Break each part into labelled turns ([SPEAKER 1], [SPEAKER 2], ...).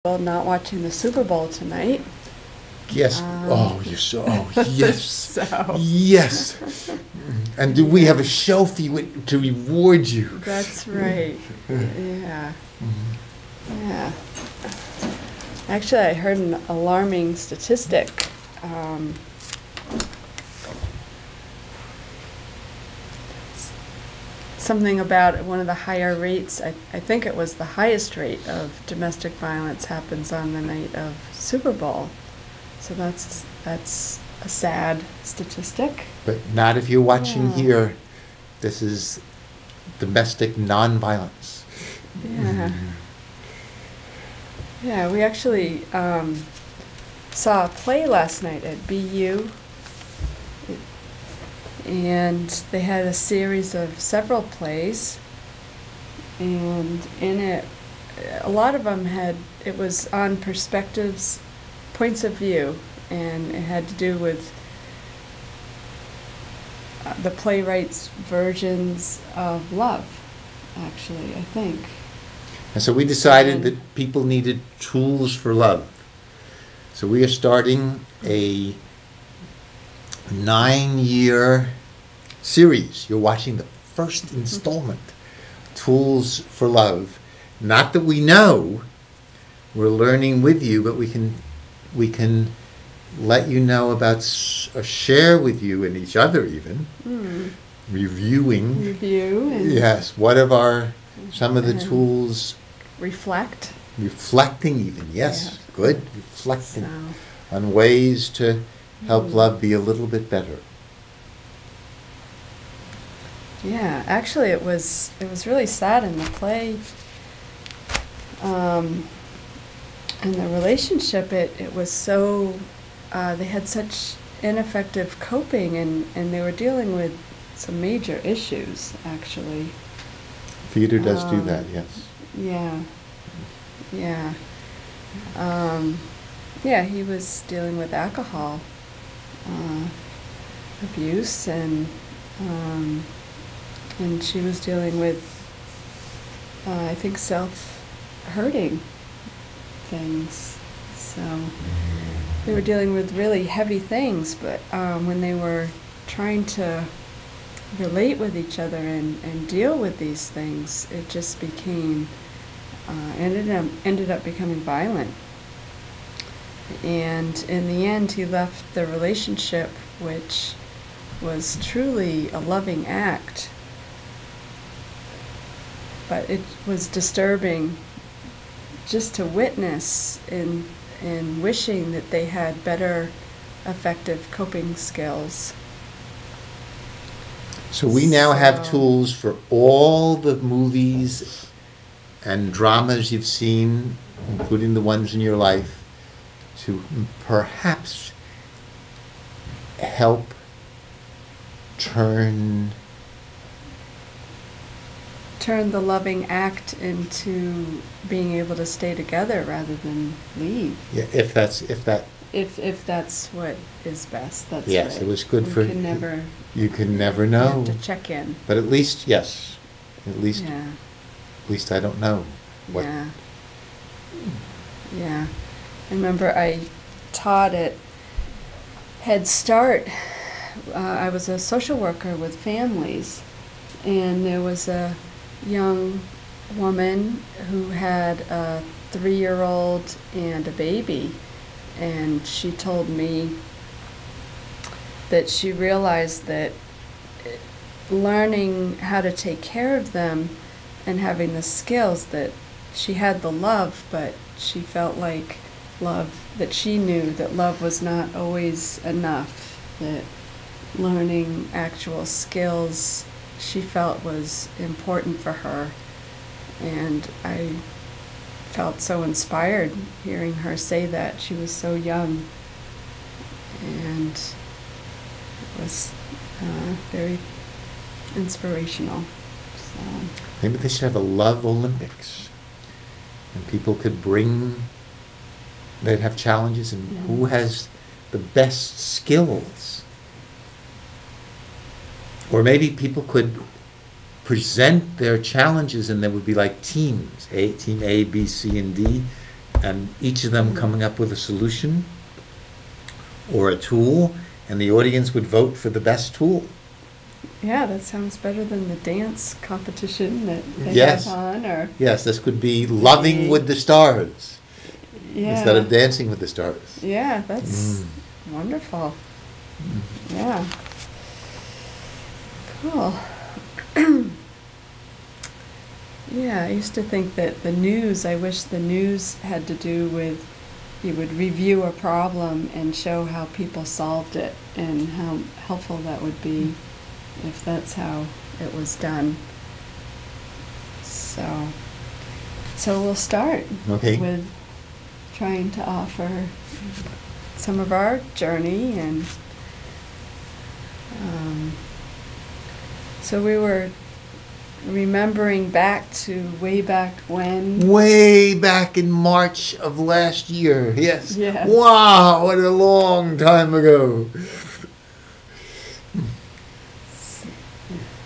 [SPEAKER 1] Well, not watching the Super Bowl tonight.
[SPEAKER 2] Yes. Oh, you're so. Oh, yes.
[SPEAKER 1] So.
[SPEAKER 2] Yes. And do we have a show for you to reward you?
[SPEAKER 1] That's right. Yeah. Yeah. Actually, I heard an alarming statistic. Something about one of the higher rates, I think it was the highest rate of domestic violence happens on the night of Super Bowl. So that's a sad statistic.
[SPEAKER 2] But not if you're watching
[SPEAKER 1] Yeah.
[SPEAKER 2] here. This is domestic nonviolence.
[SPEAKER 1] Yeah. Yeah, we actually saw a play last night at BU. And they had a series of several plays, and in it, a lot of them it was on perspectives, points of view, and it had to do with the playwright's versions of love, actually, I think.
[SPEAKER 2] And so we decided that people needed tools for love. So we are starting a 9-year series. You're watching the first installment, Tools for Love. Not that we know, we're learning with you, but we can let you know about, or share with you and each other even, reviewing.
[SPEAKER 1] Review. And
[SPEAKER 2] Yes, what of some of the tools.
[SPEAKER 1] reflect.
[SPEAKER 2] Reflecting even, yes,
[SPEAKER 1] Yeah.
[SPEAKER 2] good, reflecting
[SPEAKER 1] So,
[SPEAKER 2] on ways to help love be a little bit better.
[SPEAKER 1] yeah, actually it was really sad in the play. In the relationship, it was so, they had such ineffective coping, and they were dealing with some major issues, actually.
[SPEAKER 2] Theater does do that, yes.
[SPEAKER 1] Yeah, yeah. Yeah, he was dealing with alcohol abuse, and she was dealing with, I think, self-hurting things. So they were dealing with really heavy things, but when they were trying to relate with each other and deal with these things, it just became, ended up becoming violent. And in the end, he left the relationship, which was truly a loving act. But it was disturbing just to witness in wishing that they had better effective coping skills.
[SPEAKER 2] So we now have tools for all the movies and dramas you've seen, including the ones in your life, to perhaps help turn
[SPEAKER 1] The loving act into being able to stay together rather than leave.
[SPEAKER 2] Yeah, if that's
[SPEAKER 1] what is best, that's
[SPEAKER 2] yes,
[SPEAKER 1] right.
[SPEAKER 2] it was good
[SPEAKER 1] You
[SPEAKER 2] for
[SPEAKER 1] can never.
[SPEAKER 2] You can never
[SPEAKER 1] You
[SPEAKER 2] know.
[SPEAKER 1] have to check in.
[SPEAKER 2] But at least yes, at least I don't know what.
[SPEAKER 1] Yeah. Yeah. I remember I taught at Head Start. I was a social worker with families, and there was a young woman who had a 3-year-old and a baby, and she told me that she realized that learning how to take care of them and having the skills, that she had the love, but she felt like that she knew that love was not always enough, that learning actual skills she felt was important for her. And I felt so inspired hearing her say that. She was so young, and it was very inspirational. So.
[SPEAKER 2] Maybe they should have a love Olympics, and people could bring. They'd have challenges, and who has the best skills. Or maybe people could present their challenges, and there would be like teams, team A, B, C, and D, and each of them coming up with a solution or a tool, and the audience would vote for the best tool.
[SPEAKER 1] Yeah, that sounds better than the dance competition that they
[SPEAKER 2] Yes.
[SPEAKER 1] have on, or
[SPEAKER 2] Yes, this could be loving with the stars
[SPEAKER 1] yeah.
[SPEAKER 2] instead of dancing with the stars.
[SPEAKER 1] Yeah, that's
[SPEAKER 2] Mm.
[SPEAKER 1] wonderful. Yeah. Cool. Yeah, I used to think that the news, I wish the news had to do with, you would review a problem and show how people solved it and how helpful that would be if that's how it was done. So we'll start
[SPEAKER 2] Okay.
[SPEAKER 1] with trying to offer some of our journey, and so we were remembering back to way back when.
[SPEAKER 2] Way back in March of last year, yes.
[SPEAKER 1] Yes.
[SPEAKER 2] Wow, what a long time ago.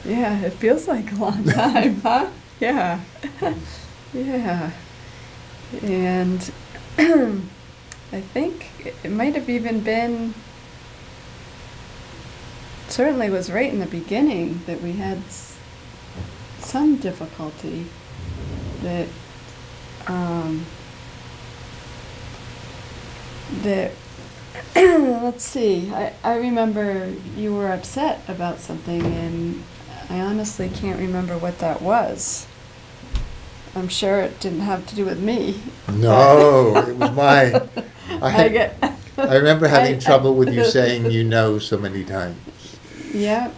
[SPEAKER 1] Yeah, it feels like a long time, huh? Yeah. Yeah. And I think it might have even been, certainly was right in the beginning that we had some difficulty that let's see, I remember you were upset about something, and I honestly can't remember what that was. I'm sure it didn't have to do with me.
[SPEAKER 2] No, it was my.
[SPEAKER 1] I
[SPEAKER 2] I remember having trouble with you saying "you know" so many times.
[SPEAKER 1] Yeah.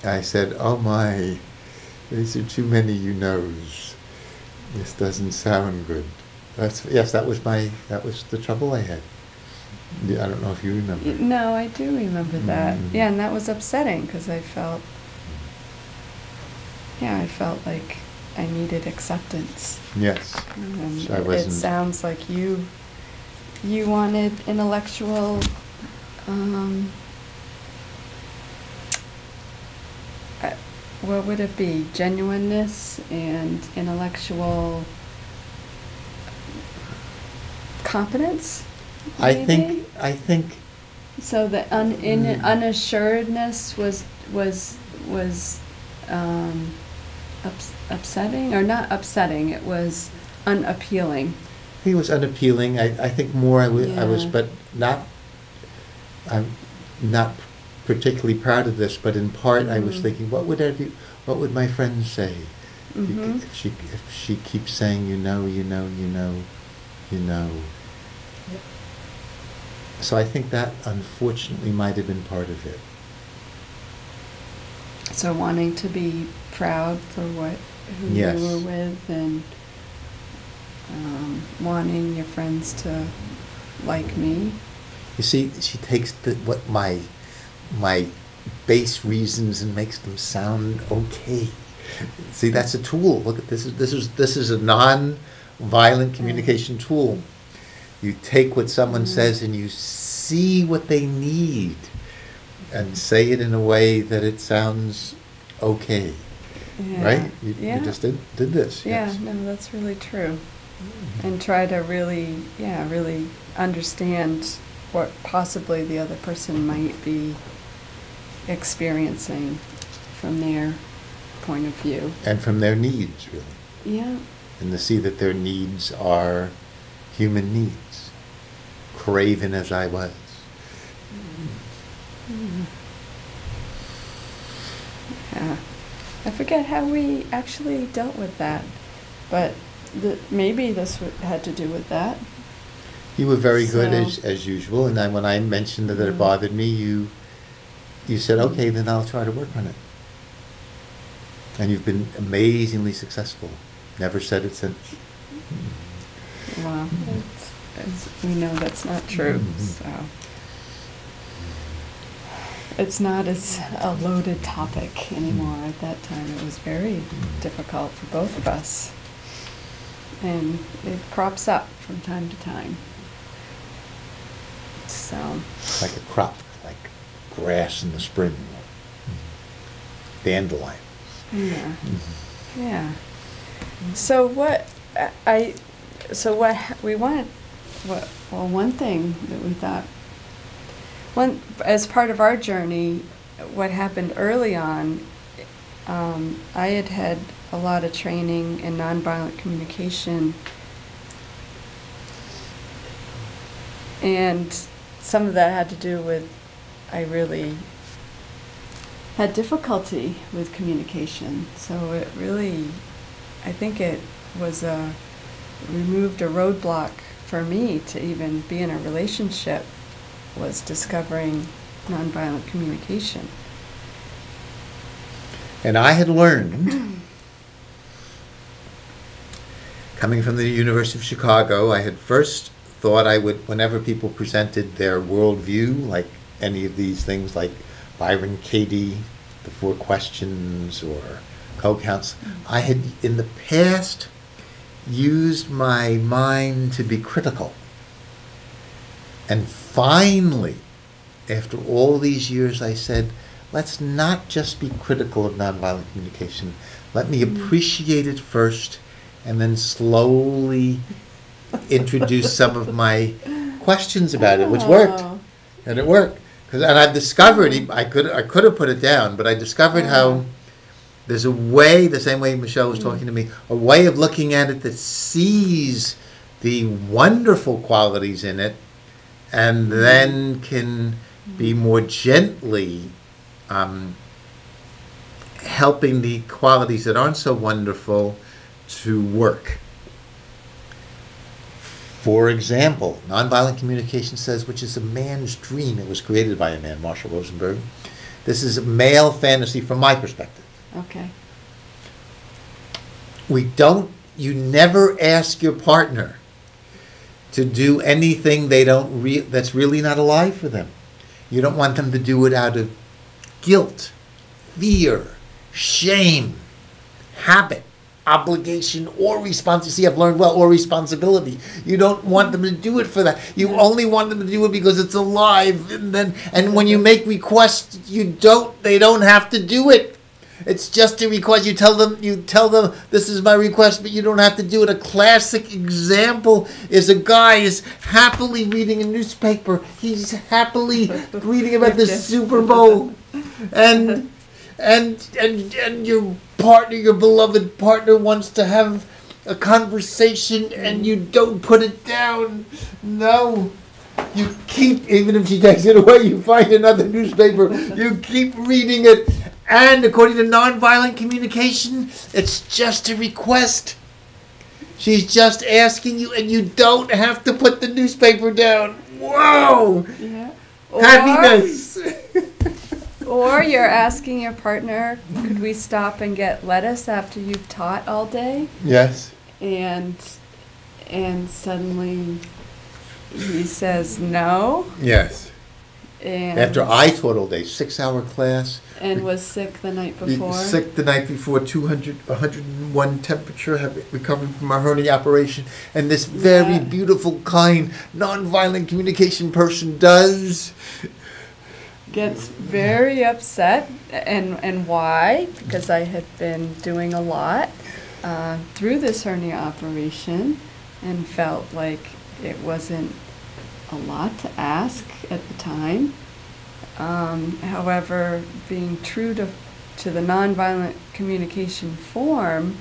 [SPEAKER 2] I said, "Oh my, these are too many you knows. This doesn't sound good." Yes, that was the trouble I had. Yeah, I don't know if you remember.
[SPEAKER 1] No, I do remember that.
[SPEAKER 2] Mhm.
[SPEAKER 1] Yeah, and that was upsetting because I felt like I needed acceptance.
[SPEAKER 2] Yes.
[SPEAKER 1] And
[SPEAKER 2] So I
[SPEAKER 1] it
[SPEAKER 2] wasn't.
[SPEAKER 1] sounds like you wanted intellectual what would it be? Genuineness and intellectual competence?
[SPEAKER 2] I
[SPEAKER 1] maybe?
[SPEAKER 2] think.
[SPEAKER 1] So the unassuredness was upsetting, or not upsetting, it was unappealing.
[SPEAKER 2] He was unappealing. I think more I was,
[SPEAKER 1] Yeah.
[SPEAKER 2] but not. I'm not particularly proud of this, but in part I was
[SPEAKER 1] Mhm.
[SPEAKER 2] thinking, what would my friends say
[SPEAKER 1] Mhm.
[SPEAKER 2] if she keeps saying you know. So I think that unfortunately might have been part of it.
[SPEAKER 1] So wanting to be proud for who
[SPEAKER 2] Yes.
[SPEAKER 1] you were with, and wanting your friends to like me.
[SPEAKER 2] You see, she takes what my base reasons and makes them sound okay. See, that's a tool. Look at this is a non-violent communication tool. You take what someone says and you see what they need and say it in a way that it sounds okay.
[SPEAKER 1] Yeah.
[SPEAKER 2] Right? You
[SPEAKER 1] Yeah.
[SPEAKER 2] just did this.
[SPEAKER 1] Yeah,
[SPEAKER 2] Yes.
[SPEAKER 1] no, that's really true. And try to really understand what possibly the other person might be experiencing from their point of view.
[SPEAKER 2] And from their needs, really.
[SPEAKER 1] Yeah.
[SPEAKER 2] And to see that their needs are human needs, craven as I was.
[SPEAKER 1] Yeah. I forget how we actually dealt with that, but maybe this had to do with that.
[SPEAKER 2] You were very good
[SPEAKER 1] So-
[SPEAKER 2] as usual, and then when I mentioned that it
[SPEAKER 1] Mhm.
[SPEAKER 2] bothered me, you said, okay, then I'll try to work on it. And you've been amazingly successful. Never said it since.
[SPEAKER 1] Well, we know that's not true,
[SPEAKER 2] Mhm.
[SPEAKER 1] so. It's not as a loaded topic anymore. At that time, it was very difficult for both of us. And it crops up from time to time. So,
[SPEAKER 2] Like a crop, like grass in the spring. Dandelion.
[SPEAKER 1] yeah. Yeah. So what, so one thing that we thought, as part of our journey, what happened early on, I had a lot of training in nonviolent communication, and some of that had to do with I really had difficulty with communication. So it really, I think it was removed a roadblock for me to even be in a relationship, was discovering nonviolent communication.
[SPEAKER 2] And I had learned, coming from the University of Chicago, I had first thought I would, whenever people presented their worldview, like any of these things like Byron Katie, the 4 questions, or co-counts, I had in the past used my mind to be critical. And finally, after all these years, I said, let's not just be critical of nonviolent communication. Let me appreciate it first, and then slowly introduce some of my questions about it, which worked. And it worked. And I've discovered, I could have put it down, but I discovered how there's a way, the same way Michelle was talking to me, a way of looking at it that sees the wonderful qualities in it, and then can be more gently helping the qualities that aren't so wonderful to work. For example, nonviolent communication says, which is a man's dream. It was created by a man, Marshall Rosenberg. This is a male fantasy from my perspective.
[SPEAKER 1] Okay.
[SPEAKER 2] You never ask your partner to do anything that's really not alive for them. You don't want them to do it out of guilt, fear, shame, habit, obligation, or responsibility. See, I've learned or responsibility. You don't want them to do it for that. You only want them to do it because it's alive. And when you make requests, they don't have to do it. It's just a request. You tell them this is my request, but you don't have to do it. A classic example is a guy is happily reading a newspaper. He's happily reading about the Super Bowl, and your partner, your beloved partner, wants to have a conversation, and you don't put it down. No. You keep, even if she takes it away, you find another newspaper. You keep reading it. And according to nonviolent communication, it's just a request. She's just asking you, and you don't have to put the newspaper down. Whoa!
[SPEAKER 1] Yeah.
[SPEAKER 2] Happiness!
[SPEAKER 1] Or you're asking your partner, could we stop and get lettuce after you've taught all day?
[SPEAKER 2] Yes.
[SPEAKER 1] And suddenly he says no.
[SPEAKER 2] Yes.
[SPEAKER 1] And
[SPEAKER 2] after I taught all day, 6-hour class.
[SPEAKER 1] And was sick the night before.
[SPEAKER 2] Sick the night before, 101 temperature, recovering from a hernia operation. And this very beautiful, kind, nonviolent communication person
[SPEAKER 1] gets very upset. And why? Because I had been doing a lot through this hernia operation and felt like it wasn't a lot to ask at the time. However, being true to the nonviolent communication form,